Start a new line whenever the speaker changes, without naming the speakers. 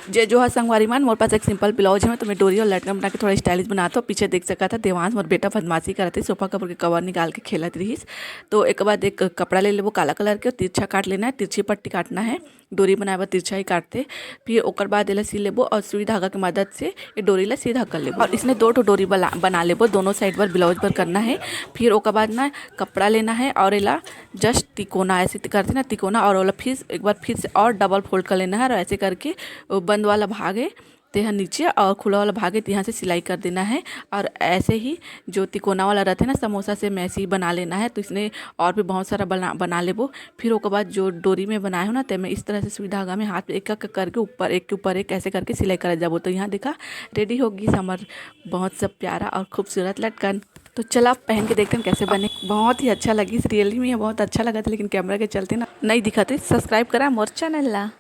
जे जो है संगवारी मान मोर पास एक सिंपल ब्लाउज है तो मैं डोरी और लटकन बना के थोड़ा स्टाइलिश बनाता हूँ। पीछे देख सका था देवांश मोर बेटा बदमाशी करते सोफा कवर के कवर निकाल के खेलत रहीस। तो एक बाद एक कपड़ा ले लेबो काला कलर के, तिरछा काट लेना है, तिरछी पट्टी काटना है, डोरी बनाए बा तिरछा ही काटते। फिर ओकर बाद एला सी लेबो और सुई धागा की मदद से ये डोरी ला सीधा कर लेबो। और इसमें 2 ठो डोरी बना लेबो, दोनों साइड पर ब्लाउज पर करना है। फिर ओकर बाद ना कपड़ा लेना है और एला जस्ट तिकोना ऐसे करते ना तिकोना, और ओला फिर एक बार फिर से और डबल फोल्ड कर लेना है। और ऐसे करके बंद वाला भाग है यहाँ नीचे और खुला वाला भाग है यहाँ से सिलाई कर देना है। और ऐसे ही जो तिकोना वाला रहता है ना समोसा से मैसे ही बना लेना है। तो इसने और भी बहुत सारा बना लेबो। फिर उसके बाद जो डोरी में बनाए हो ना तो मैं इस तरह से सुई धागा में हाथ एक एक करके ऊपर एक के ऊपर एक ऐसे करके सिलाई कर जाबो। तो यहाँ देखा रेडी होगी समर बहुत सब प्यारा और खूबसूरत लटकन। तो चला आप पहन के देखते हैं कैसे बने। बहुत ही अच्छा लगी, रियली में बहुत अच्छा लगा था, लेकिन कैमरा के चलते ना नहीं दिखा। तो सब्सक्राइब करा मोर चैनल ला।